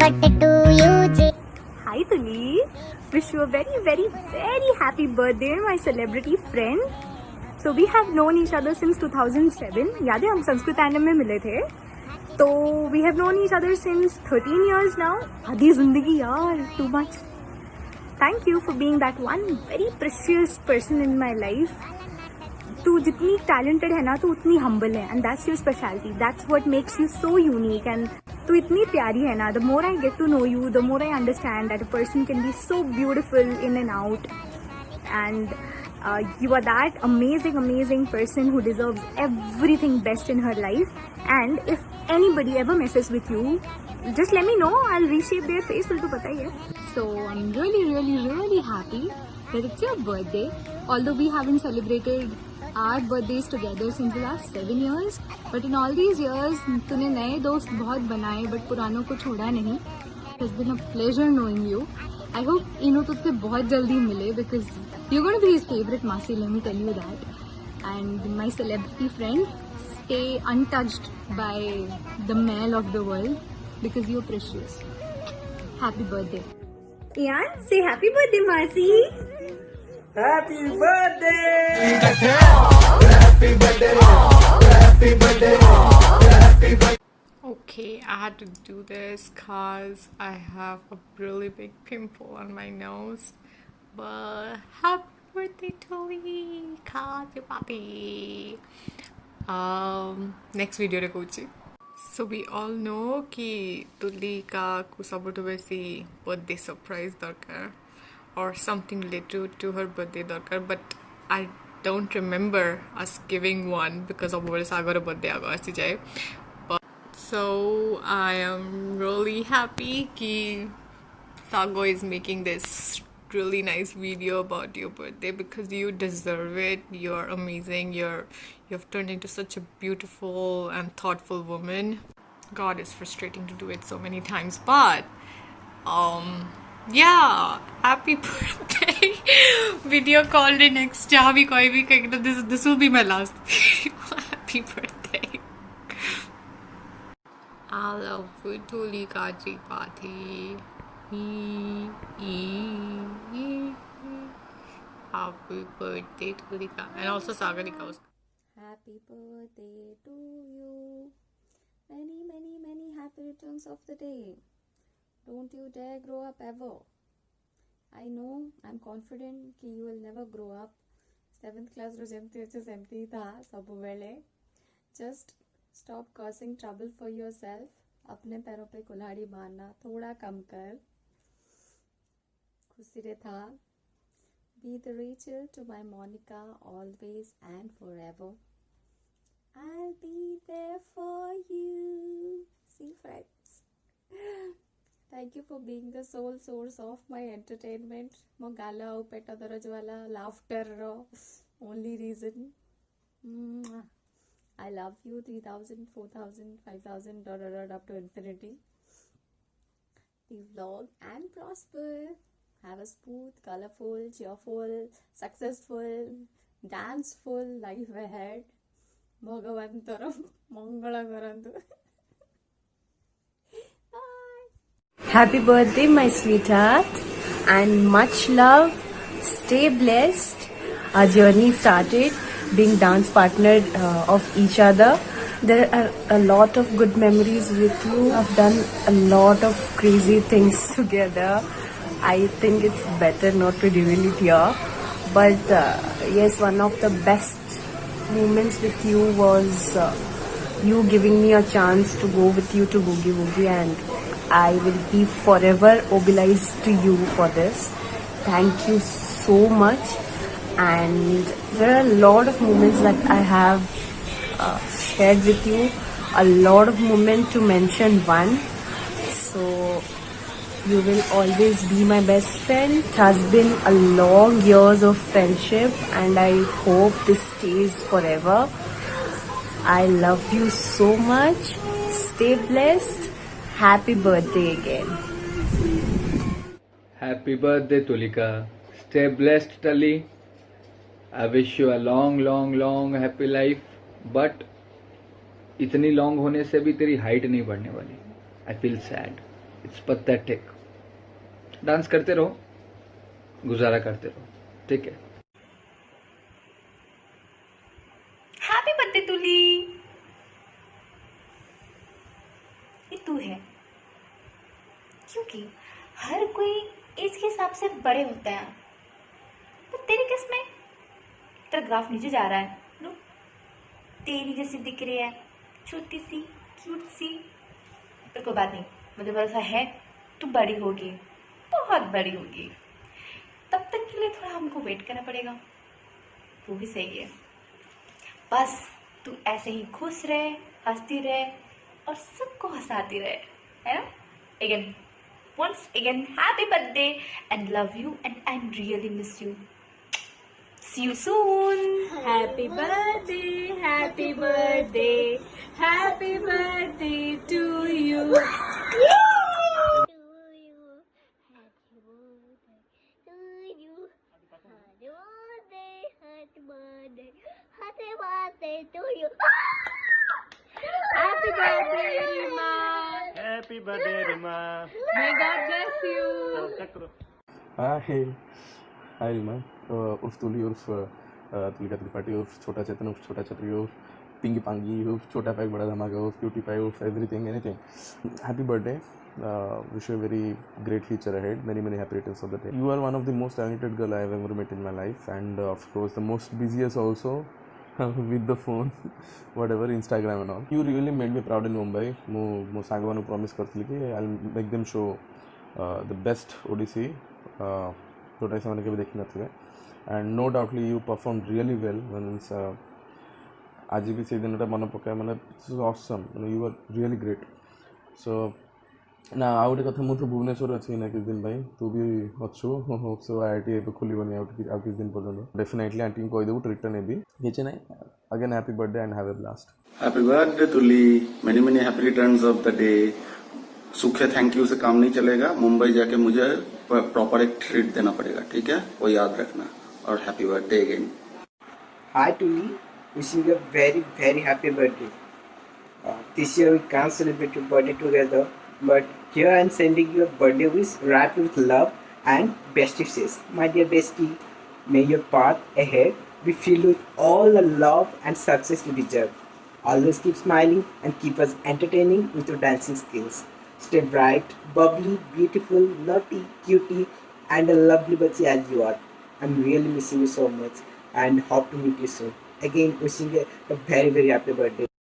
birthday to you, Jay. Hi Tuli, wish you a very very very happy birthday my celebrity friend. So we have known each other since 2007. याद है हम संस्कृत एनिम में मिले थे. तो we have known each other since 13 years now. आधी जिंदगी यार, too much. Thank you for being that one very precious person in my life. तू जितनी talented है ना तो उतनी humble है, and that's your specialty. That's what makes you so unique. And तू इतनी प्यारी है ना. The more I get to know you, the more I understand that a person can be so beautiful in and out. And you are that amazing person who deserves everything best in her life. And if anybody ever messes with you, just let me know. I'll reshape their face. तुझे तो पता ही है. So I'm really happy that it's your birthday. Although we haven't celebrated our birthdays together since the last 7 years, but in all these years तूने नए दोस्त बहुत बनाए but पुरानों को छोड़ा नहीं. It has been a pleasure knowing you. I hope इनो तुझसे बहुत जल्दी मिले because you're going to be his favorite Masi, let me tell you that. And my celebrity friend, stay untouched by the male of the world because you're precious. Happy birthday. Ian, say happy birthday Masi. Happy birthday! Happy birthday! Happy birthday! Happy birthday! Okay, I had to do this cause I have a really big pimple on my nose. But happy birthday to Lee! Happy party! Next video recording. So we all know कि तुली का कुछ वैसी birthday surprise दरकार or something related to her birthday दरकार, but I don't remember us giving one because of our sagar birthday आगा ऐसी जाए. But so I am really happy कि Sago is making this really nice video about your birthday because you deserve it. You're amazing. You've turned into such a beautiful and thoughtful woman. God, it's frustrating to do it so many times, but yeah, happy birthday. Video call the next जहाँ भी कोई भी कहेगा this will be my last video. Happy birthday. I love you, Tuli Kaji Pati. Happy birthday, Tulika. And also Sagarika. Happy birthday to you. Many happy returns of the day. Don't you dare grow up ever. I know, I'm confident that you will never grow up. 7th class ro empty tha sabu vele. Just stop causing trouble for yourself. अपने पैरों पे कुल्हाड़ी मारना थोड़ा कम कर. खुशी रे था. Be the Rachel to my Monica always and forever. I'll be there for you. See friends. Thank you for being the sole source of my entertainment. Mo gala au peta darajwala laughter ro only reason. I love you 3000, 4000, 5000 up to infinity. Live long and prosper. Have a smooth, colorful, cheerful, successful, danceful life ahead. Bhagavantaram Mangala Karantu. Happy birthday, my sweetheart, and much love. Stay blessed. Our journey started being dance partnered of each other. There are a lot of good memories with you. I've done a lot of crazy things together. I think it's better not to reveal it here. But yes, one of the best moments with you was you giving me a chance to go with you to Boogie Woogie, and I will be forever obliged to you for this. Thank you so much. And there are a lot of moments that I have shared with you. A lot of moments to mention one. So you will always be my best friend. It has been a long years of friendship and I hope this stays forever. I love you so much. Stay blessed. Happy birthday again. Happy birthday, Tulika. Stay blessed, Tali. I wish you a long happy life. But इतनी long होने से भी तेरी height नहीं बढ़ने वाली. I feel sad. It's pathetic. Dance करते रहो, गुजारा करते रहो, ठीक है. हैप्पी बर्थडे तुली. ये तू है, क्योंकि हर कोई एज के हिसाब से बड़े होते हैं, पर तेरे केस में तेरा ग्राफ नीचे जा रहा है. लो, तेरी जैसी दिख रही है, छोटी सी क्यूट सी. पर कोई बात नहीं, मुझे भरोसा है तू बड़ी होगी, बहुत बड़ी होगी. तब तक के लिए थोड़ा हमको वेट करना पड़ेगा. वो भी सही है. बस तू ऐसे ही खुश रहे, हंसती रहे और सबको हंसाती रहे, है ना. Again, once again, happy birthday and love you and I really miss you. See you soon. Happy birthday, happy birthday, happy birthday to you. Happy birthday, Rima. Happy birthday, Rima. May God bless you. Hi. Hi, Rima. उर्फ तुली, उर्फ तुलिका त्रिपाठी, उर्फ छोटा चेतन, उर्फ छोटा छतरी, उर्फ पिंगी पांगी, उर्फ छोटा पैक बड़ा धमाका, उर्फ क्यूटी पाई, उर्फ everything, anything. Happy birthday. Wish you a very great future ahead. Many, many happy returns of the day. You are one of the most talented girl I have ever met in my life, and of course the most busiest also. With the phone, whatever, Instagram and all. You really made me proud in Mumbai. Mo सांगवानु promise करती कि I'll make them show the best ODC. तो ऐसा मैंने कभी देखी नथी. And no doubtly you performed really well. Means आज भी से दिन मन पकाए मैंने this is awesome. You were really great. So ना ଆଉ ଗୋଟେ କଥା, ମୁଁ ତ ଭୁବନେଶ୍ୱର ଅଛି ନା କିଛି ଦିନ ପାଇଁ, ତୁ ବି ଅଛୁ. ହୋପ୍ ସୋ IIT ଏବେ ଖୋଲିବନି ଆଉ କିଛି ଦିନ ପର୍ଯ୍ୟନ୍ତ. ଡେଫିନେଟଲି ଆଣ୍ଟିଙ୍କୁ କହିଦେବୁ ରିଟର୍ନ ନେବି, କିଛି ନାହିଁ. Again happy birthday and have a blast. Happy birthday Tuli. Many many happy returns of the day. सूखे थैंक यू से काम नहीं चलेगा. मुंबई जाके मुझे प्रॉपर एक ट्रीट देना पड़ेगा, ठीक है, वो याद रखना. और happy birthday again. Hi Tuli, wishing you a very very happy birthday. This year we can't celebrate your birthday together, but here I am sending you a birthday wish wrapped with love and best wishes. My dear bestie, may your path ahead be filled with all the love and success you deserve. Always keep smiling and keep us entertaining with your dancing skills. Stay bright, bubbly, beautiful, naughty, cutie, and a lovely bachi as you are. I'm really missing you so much and hope to meet you soon. Again, wishing you a very very happy birthday.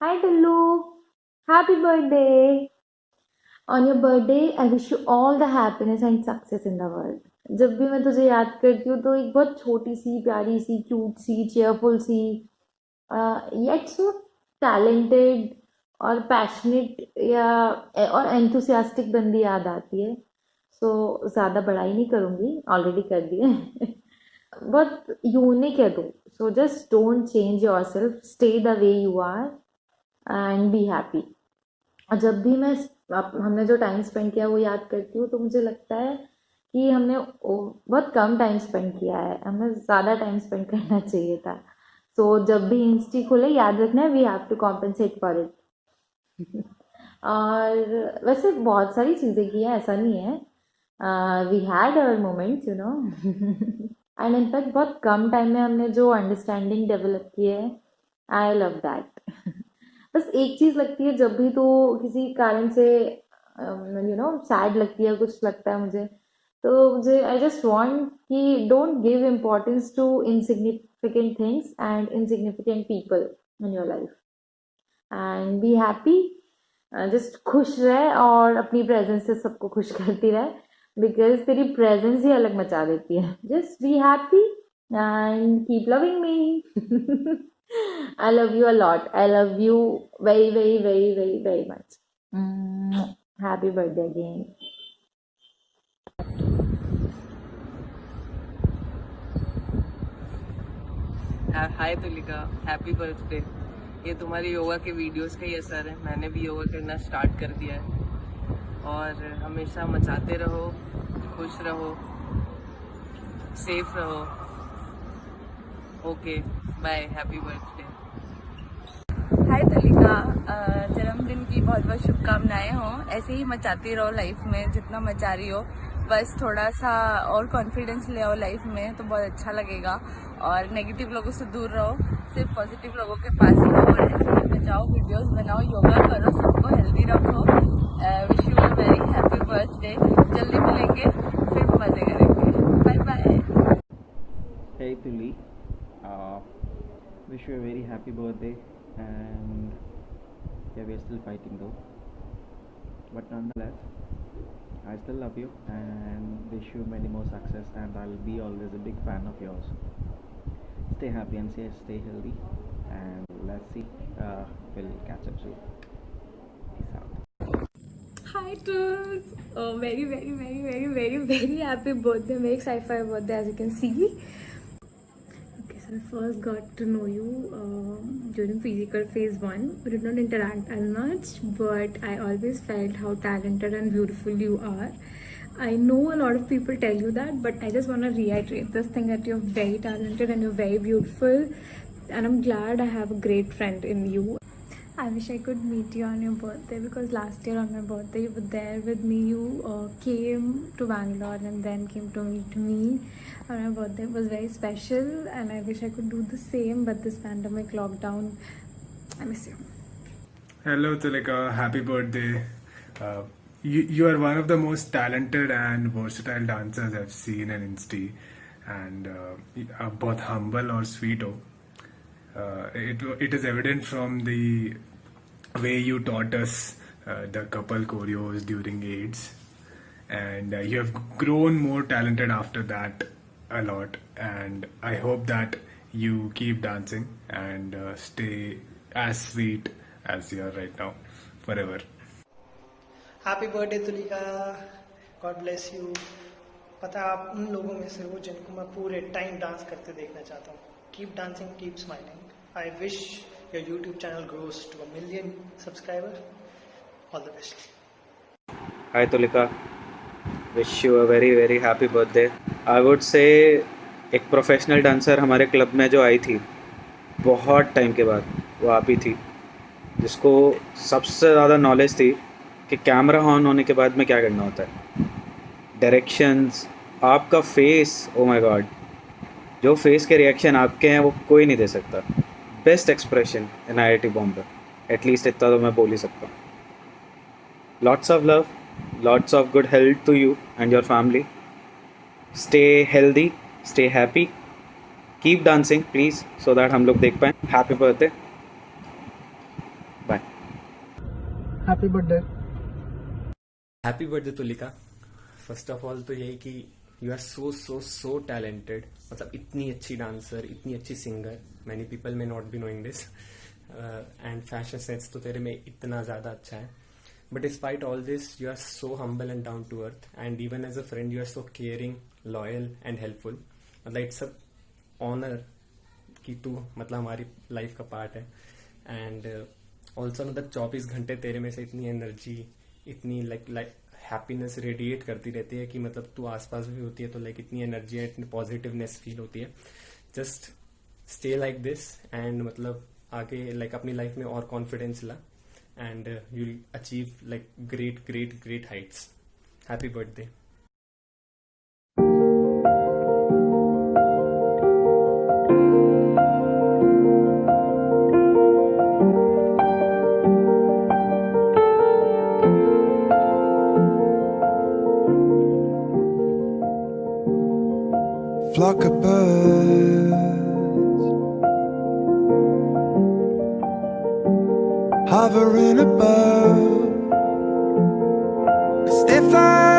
Hi Tullu, happy birthday. On your birthday, I wish you all the happiness and success in the world. जब भी मैं तुझे याद करती हूँ तो एक बहुत छोटी सी, प्यारी सी, क्यूट सी, चेयरफुल सी, yet so talented और पैशनेट या और एंथुसियास्टिक बंदी याद आती है. सो ज़्यादा बड़ाई नहीं करूँगी, ऑलरेडी कर दी है. बहुत यूनिक है तू. So just don't change yourself, stay the way you are and be happy. और जब भी मैं हमने जो टाइम स्पेंड किया वो याद करती हूँ तो मुझे लगता है कि हमने बहुत कम टाइम स्पेंड किया है, हमें ज़्यादा टाइम स्पेंड करना चाहिए था. सो जब भी इंस्टी खोले याद रखना है, we have to compensate for it. और वैसे बहुत सारी चीज़ें की है, ऐसा नहीं है. We had our moments you know. And in fact बहुत कम टाइम में हमने जो अंडरस्टैंडिंग डेवलप की है, आई लव दैट. बस एक चीज़ लगती है, जब भी तो किसी कारण से यू नो सैड लगती है, कुछ लगता है मुझे, तो मुझे आई जस्ट वांट कि don't give importance to insignificant things and insignificant people in your life and be happy. Just खुश रहे और अपनी प्रेजेंस से सबको खुश करती रहे, बिकॉज तेरी प्रेजेंस ही अलग मचा देती है. Just be happy and keep loving me. I love you a lot. I love you very, very, very, very, very much. Happy birthday again. Hi Tulika, happy birthday. ये तुम्हारी योगा के वीडियोस का ही असर है. मैंने भी योगा करना स्टार्ट कर दिया है. और हमेशा मचाते रहो, खुश रहो, सेफ रहो. Okay bye, happy birthday. Hi Tulika, जन्मदिन की बहुत बहुत शुभकामनाएं हो। ऐसे ही मचाती रहो लाइफ में जितना मचा रही हो, बस थोड़ा सा और कॉन्फिडेंस ले आओ लाइफ में तो बहुत अच्छा लगेगा। और नेगेटिव लोगों से दूर रहो, सिर्फ पॉजिटिव लोगों के पास रहो और ऐसे ही बचाओ, वीडियोस बनाओ, योगा करो, सबको हेल्दी रखो। Wish you a very happy birthday. जल्दी मिलेंगे, फिर मजे करेंगे। Bye bye. Hey Tuli, wish you a very happy birthday, and yeah, we're still fighting though, but nonetheless, I still love you and wish you many more success, and I'll be always a big fan of yours. Stay happy and stay healthy, and let's see, we'll catch up soon. Peace out. Hi Tools! Oh, very happy birthday. Very excited for your birthday, as you can see. Okay, so I first got to know you during physical phase 1. We did not interact as much, but I always felt how talented and beautiful you are. I know a lot of people tell you that, but I just want to reiterate this thing that you're very talented and you're very beautiful, and I'm glad I have a great friend in you. I wish I could meet you on your birthday, because last year on my birthday you were there with me. You came to Bangalore and then came to meet me on my birthday. It was very special and I wish I could do the same, but this pandemic lockdown, I miss you. Hello Tulika, happy birthday. You are one of the most talented and versatile dancers I've seen in Insta, and both humble or sweet हो. It is evident from the way you taught us the couple choreos during AIDS, and you have grown more talented after that a lot, and I hope that you keep dancing and stay as sweet as you are right now forever. Happy birthday Tulika, God bless you. पता है आप उन लोगों में से हो जिनको मैं पूरे टाइम डांस करते देखना चाहता हूँ। Keep dancing, keep smiling. I wish your YouTube channel grows to 1 million subscriber. All the best. Hi Tulika, wish you a very happy birthday. I would say एक प्रोफेशनल डांसर हमारे club में जो आई थी बहुत टाइम के बाद, वो आप ही थी, जिसको सबसे ज़्यादा नॉलेज थी कि कैमरा ऑन होने के बाद में क्या करना होता है, डायरेक्शंस, आपका फेस, ओ माय गॉड, जो फेस के रिएक्शन आपके हैं वो कोई नहीं दे सकता। Best expression in IIT Bombay, at least इतना तो मैं बोल ही सकता हूँ। Lots of love, lots of good health to you and your family. Stay healthy, stay happy, keep dancing please, so that हम लोग देख पाएँ। Happy birthday, bye. Happy birthday. Happy birthday Tulika. First of all तो यही कि you are so talented, मतलब इतनी अच्छी डांसर, इतनी अच्छी singer. Many people may not be knowing this, and fashion sense तो तेरे में इतना ज़्यादा अच्छा है, but despite all this you are so humble and down to earth, and even as a friend you are so caring, loyal and helpful. मतलब it's a honour कि तू मतलब हमारी लाइफ का पार्ट है। एंड ऑल्सो मतलब 24 घंटे तेरे में से इतनी एनर्जी, इतनी लाइक हैप्पीनेस रेडिएट करती रहती है कि मतलब तू आसपास भी होती है तो लाइक इतनी एनर्जी है, इतनी पॉजिटिवनेस फील होती है। Just stay like this, and मतलब आगे लाइक अपनी लाइफ में और कॉन्फिडेंस ला, and you will achieve like great heights. Happy birthday. Flock of birds hovering above, 'cause they fly